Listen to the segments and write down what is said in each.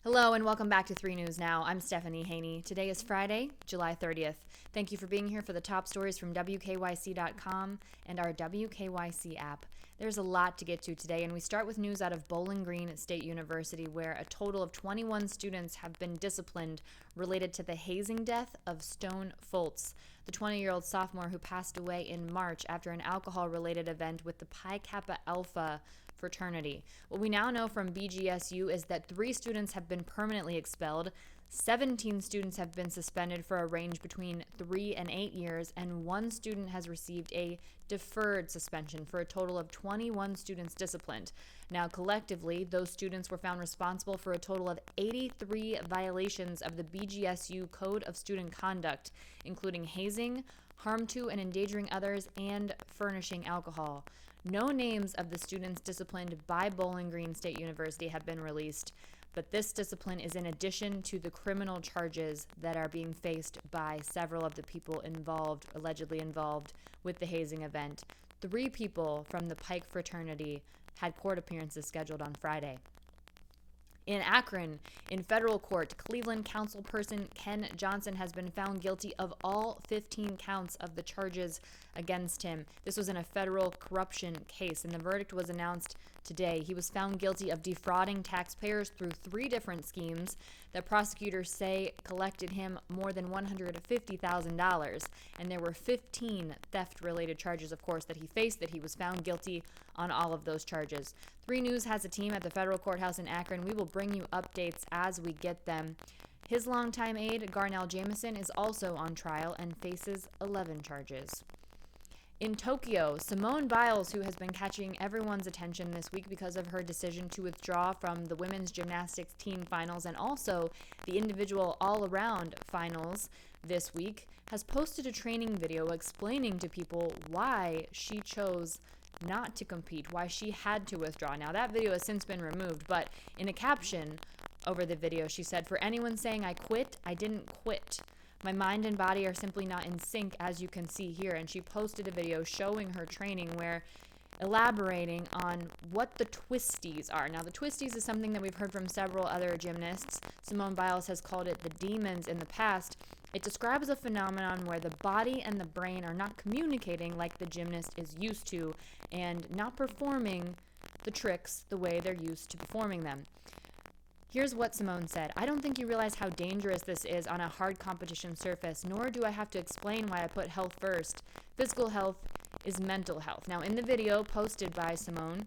Hello and welcome back to 3 News Now. I'm Stephanie Haney. Today is Friday, July 30th. Thank you for being here for the top stories from WKYC.com and our WKYC app. There's a lot to get to today, and we start with news out of Bowling Green State University, where a total of 21 students have been disciplined related to the hazing death of Stone Foltz, the 20-year-old sophomore who passed away in March after an alcohol-related event with the Pi Kappa Alpha fraternity. What we now know from BGSU is that 3 students have been permanently expelled, 17 students have been suspended for a range between 3 and 8 years, and 1 student has received a deferred suspension for a total of 21 students disciplined. Now, collectively, those students were found responsible for a total of 83 violations of the BGSU Code of Student Conduct, including hazing, harm to and endangering others, and furnishing alcohol. No names of the students disciplined by Bowling Green State University have been released, but this discipline is in addition to the criminal charges that are being faced by several of the people allegedly involved with the hazing event. 3 people from the Pike fraternity had court appearances scheduled on Friday. In Akron, in federal court, Cleveland councilperson Ken Johnson has been found guilty of all 15 counts of the charges against him. This was in a federal corruption case, and the verdict was announced today. He was found guilty of defrauding taxpayers through 3 different schemes that prosecutors say collected him more than $150,000. And there were 15 theft-related charges, of course, that he faced, that he was found guilty on all of those charges. 3 News has a team at the federal courthouse in Akron. We will bring you updates as we get them. His longtime aide, Garnell Jamison, is also on trial and faces 11 charges. In Tokyo, Simone Biles, who has been catching everyone's attention this week because of her decision to withdraw from the women's gymnastics team finals and also the individual all-around finals this week, has posted a training video explaining to people why she chose not to compete, why she had to withdraw. Now, that video has since been removed, but in a caption over the video, she said, "For anyone saying I quit, I didn't quit. My mind and body are simply not in sync, as you can see here." And she posted a video showing her training where elaborating on what the twisties are. Now, the twisties is something that we've heard from several other gymnasts. Simone Biles has called it the demons in the past. It describes a phenomenon where the body and the brain are not communicating like the gymnast is used to and not performing the tricks the way they're used to performing them. Here's what Simone said. "I don't think you realize how dangerous this is on a hard competition surface, nor do I have to explain why I put health first. Physical health is mental health." Now, in the video posted by Simone,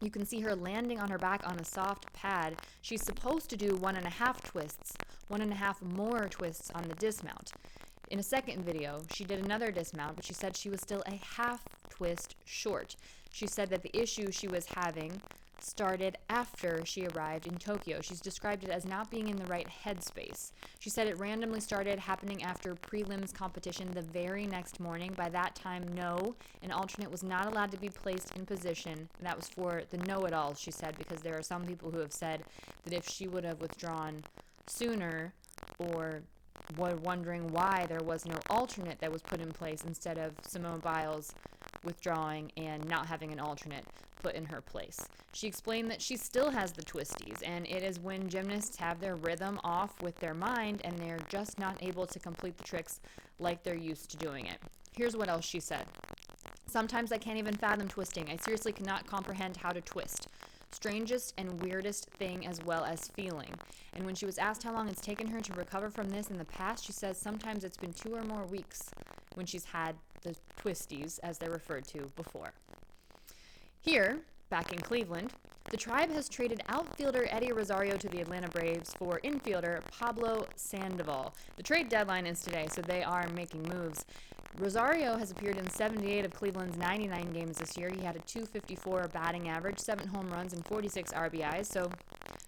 you can see her landing on her back on a soft pad. She's supposed to do 1.5 twists, 1.5 more twists on the dismount. In a second video, she did another dismount, but she said she was still a half twist short. She said that the issue she was having started after she arrived in Tokyo. She's described it as not being in the right headspace. She said it randomly started happening after prelims competition the very next morning. By that time, an alternate was not allowed to be placed in position. And that was for the know-it-alls, she said, because there are some people who have said that if she would have withdrawn sooner or were wondering why there was no alternate that was put in place instead of Simone Biles withdrawing and not having an alternate put in her place. She explained that she still has the twisties, and it is when gymnasts have their rhythm off with their mind and they're just not able to complete the tricks like they're used to doing it. Here's what else she said. "Sometimes I can't even fathom twisting. I seriously cannot comprehend how to twist. Strangest and weirdest thing as well as feeling." And when she was asked how long it's taken her to recover from this in the past, she says sometimes it's been 2 or more weeks when she's had the twisties, as they're referred to before. Here, back in Cleveland, the Tribe has traded outfielder Eddie Rosario to the Atlanta Braves for infielder Pablo Sandoval. The trade deadline is today, so they are making moves. Rosario has appeared in 78 of Cleveland's 99 games this year. He had a .254 batting average, 7 home runs, and 46 RBIs, so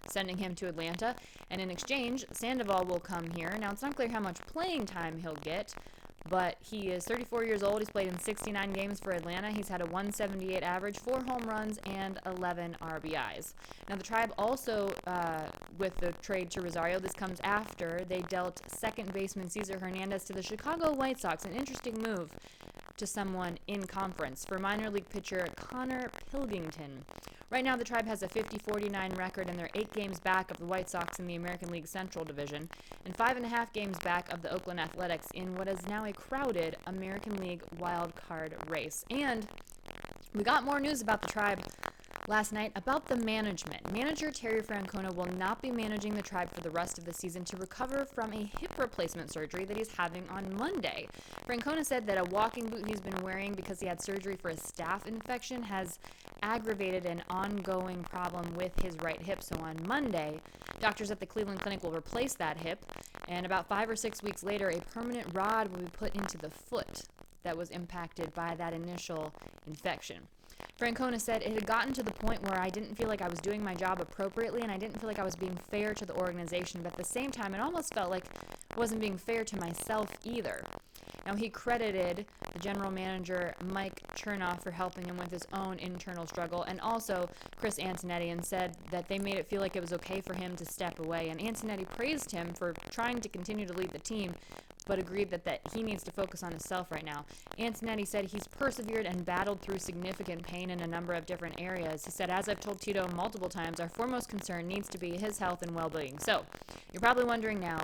sending him to Atlanta. And in exchange, Sandoval will come here. Now, it's not clear how much playing time he'll get, but he is 34 years old. He's played in 69 games for Atlanta. He's had a .178 average, 4 home runs, and 11 RBIs. Now, the Tribe also, with the trade to Rosario, this comes after they dealt second baseman Cesar Hernandez to the Chicago White Sox, an interesting move to someone in conference for minor league pitcher Connor Pilkington. Right now, the Tribe has a 50-49 record, and they're 8 games back of the White Sox in the American League Central Division, and 5.5 games back of the Oakland Athletics in what is now a crowded American League wild card race. And we got more news about the Tribe last night about the management. Manager Terry Francona will not be managing the Tribe for the rest of the season to recover from a hip replacement surgery that he's having on Monday. Francona said that a walking boot he's been wearing because he had surgery for a staph infection has aggravated an ongoing problem with his right hip. So on Monday, doctors at the Cleveland Clinic will replace that hip, and about 5 or 6 weeks later, a permanent rod will be put into the foot that was impacted by that initial infection. Francona said, "It had gotten to the point where I didn't feel like I was doing my job appropriately, and I didn't feel like I was being fair to the organization, but at the same time, it almost felt like I wasn't being fair to myself either." Now, he credited the general manager, Mike Chernoff, for helping him with his own internal struggle, and also Chris Antonetti, and said that they made it feel like it was okay for him to step away. And Antonetti praised him for trying to continue to lead the team, but agreed that he needs to focus on himself right now. Antonetti said he's persevered and battled through significant pain in a number of different areas. He said, "As I've told Tito multiple times, our foremost concern needs to be his health and well-being." So, you're probably wondering now,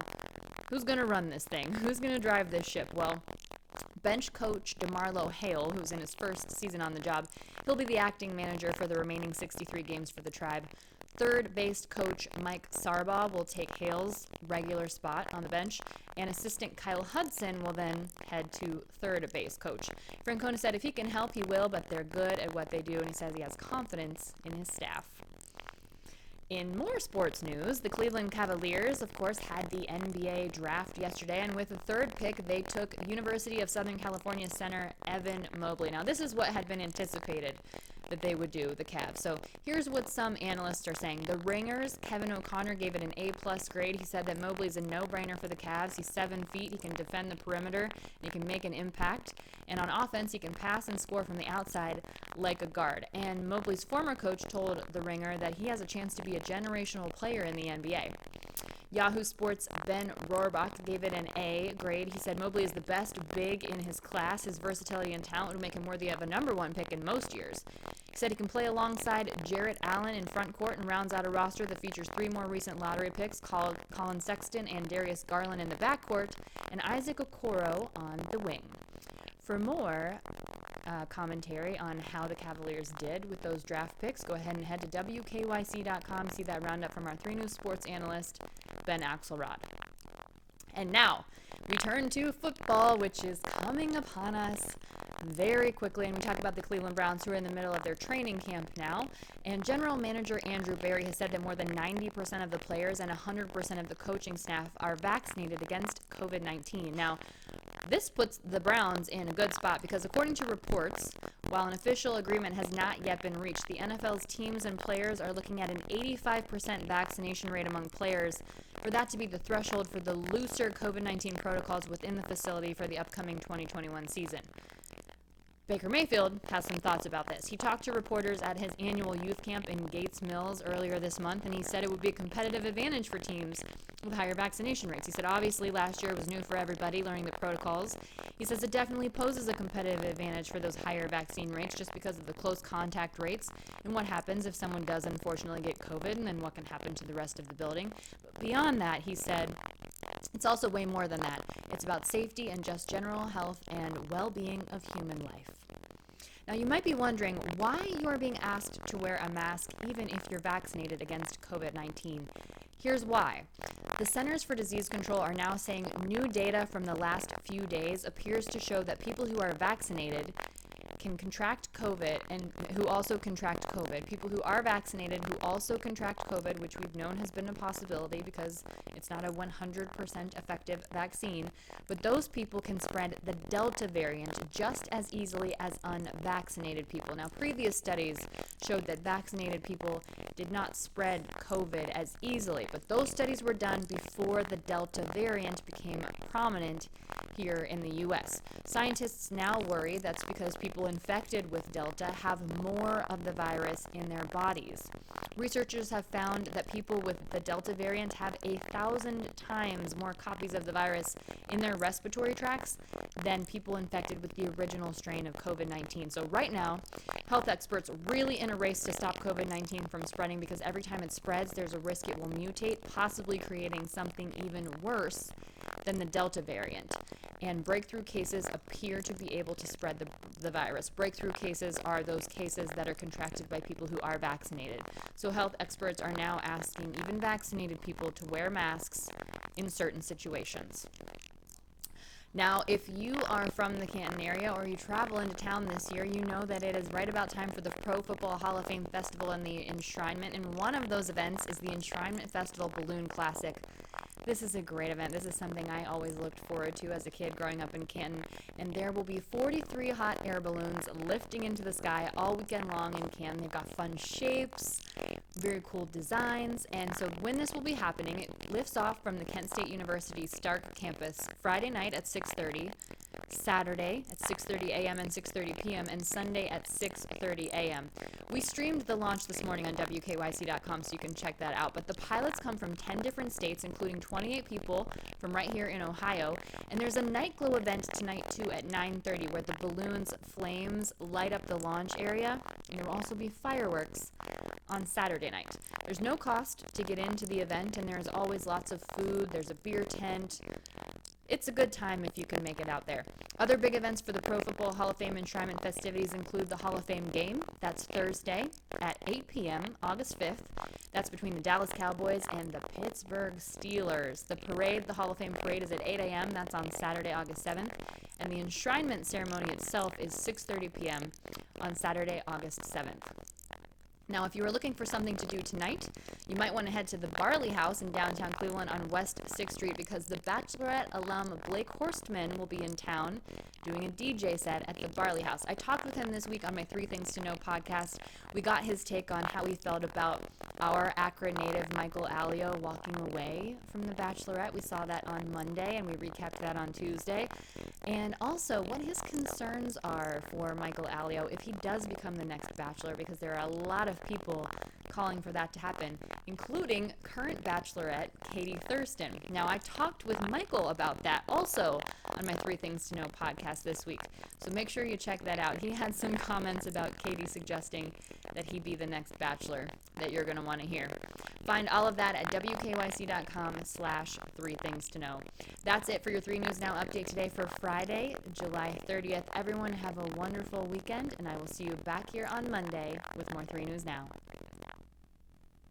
who's going to run this thing? Who's going to drive this ship? Well, bench coach DeMarlo Hale, who's in his first season on the job, he'll be the acting manager for the remaining 63 games for the Tribe. Third base coach Mike Sarbaugh will take Hale's regular spot on the bench, and assistant Kyle Hudson will then head to third base coach. Francona said if he can help, he will, but they're good at what they do, and he says he has confidence in his staff. In more sports news, the Cleveland Cavaliers, of course, had the NBA draft yesterday, and with the third pick, they took University of Southern California center Evan Mobley. Now, this is what had been anticipated that they would do, the Cavs. So here's what some analysts are saying. The Ringer's Kevin O'Connor gave it an A+ grade. He said that Mobley's a no-brainer for the Cavs. He's 7 feet. He can defend the perimeter, and he can make an impact. And on offense, he can pass and score from the outside like a guard. And Mobley's former coach told the Ringer that he has a chance to be a generational player in the NBA. Yahoo Sports' Ben Rohrbach gave it an A grade. He said Mobley is the best big in his class. His versatility and talent would make him worthy of a #1 pick in most years. He said he can play alongside Jarrett Allen in front court and rounds out a roster that features 3 more recent lottery picks, Colin Sexton and Darius Garland in the backcourt, and Isaac Okoro on the wing. For more commentary on how the Cavaliers did with those draft picks, go ahead and head to WKYC.com. See that roundup from our 3 News sports analyst, Ben Axelrod. And now, we turn to football, which is coming upon us very quickly, and we talk about the Cleveland Browns, who are in the middle of their training camp now. And General Manager Andrew Berry has said that more than 90% of the players and 100% of the coaching staff are vaccinated against COVID-19. Now, this puts the Browns in a good spot because, according to reports, while an official agreement has not yet been reached, the NFL's teams and players are looking at an 85% vaccination rate among players for that to be the threshold for the looser COVID-19 protocols within the facility for the upcoming 2021 season. Baker Mayfield has some thoughts about this. He talked to reporters at his annual youth camp in Gates Mills earlier this month, and he said it would be a competitive advantage for teams with higher vaccination rates. He said, obviously, last year was new for everybody, learning the protocols. He says it definitely poses a competitive advantage for those higher vaccine rates just because of the close contact rates and what happens if someone does unfortunately get COVID, and then what can happen to the rest of the building. But beyond that, he said, it's also way more than that. It's about safety and just general health and well-being of human life. Now, you might be wondering why you are being asked to wear a mask even if you're vaccinated against COVID-19. Here's why. The Centers for Disease Control are now saying new data from the last few days appears to show that people who are vaccinated can contract COVID and who also contract COVID. People who are vaccinated who also contract COVID, which we've known has been a possibility because it's not a 100% effective vaccine, but those people can spread the Delta variant just as easily as unvaccinated people. Now, previous studies showed that vaccinated people did not spread COVID as easily, but those studies were done before the Delta variant became prominent here in the U.S. Scientists now worry that's because people infected with Delta have more of the virus in their bodies. Researchers have found that people with the Delta variant have 1,000 times more copies of the virus in their respiratory tracts than people infected with the original strain of COVID-19. So right now, health experts are really in a race to stop COVID-19 from spreading because every time it spreads, there's a risk it will mutate, possibly creating something even worse than the Delta variant. And breakthrough cases appear to be able to spread the virus. Breakthrough cases are those cases that are contracted by people who are vaccinated. So health experts are now asking even vaccinated people to wear masks in certain situations. Now, if you are from the Canton area or you travel into town this year, you know that it is right about time for the Pro Football Hall of Fame Festival and the Enshrinement. And one of those events is the Enshrinement Festival Balloon Classic. This is a great event. This is something I always looked forward to as a kid growing up in Canton. And there will be 43 hot air balloons lifting into the sky all weekend long in Canton. They've got fun shapes, very cool designs. And so when this will be happening, it lifts off from the Kent State University Stark campus Friday night at 6:30, Saturday at 6:30 a.m. and 6:30 p.m., and Sunday at 6:30 a.m. We streamed the launch this morning on WKYC.com, so you can check that out. But the pilots come from 10 different states, including 28 people from right here in Ohio. And there's a night glow event tonight, too, at 9:30, where the balloons' flames light up the launch area. And there will also be fireworks on Saturday night. There's no cost to get into the event, and there's always lots of food. There's a beer tent. It's a good time if you can make it out there. Other big events for the Pro Football Hall of Fame Enshrinement festivities include the Hall of Fame game. That's Thursday at 8 p.m., August 5th. That's between the Dallas Cowboys and the Pittsburgh Steelers. The parade, the Hall of Fame parade, is at 8 a.m. That's on Saturday, August 7th. And the enshrinement ceremony itself is 6:30 p.m. on Saturday, August 7th. Now, if you are looking for something to do tonight, you might want to head to the Barley House in downtown Cleveland on West 6th Street because the Bachelorette alum Blake Horstman will be in town doing a DJ set at the Barley House. I talked with him this week on my 3 Things to Know podcast. We got his take on how he felt about our Akron native Michael Allio walking away from the Bachelorette. We saw that on Monday, and we recapped that on Tuesday. And also what his concerns are for Michael Allio if he does become the next Bachelor, because there are a lot of people calling for that to happen, including current Bachelorette Katie Thurston. Now, I talked with Michael about that also on my 3 Things to Know podcast this week, so make sure you check that out. He had some comments about Katie suggesting that he be the next Bachelor that you're going to want to hear. Find all of that at WKYC.com/3 Things to Know. That's it for your 3 News Now update today for Friday, July 30th. Everyone have a wonderful weekend, and I will see you back here on Monday with more 3 News Now.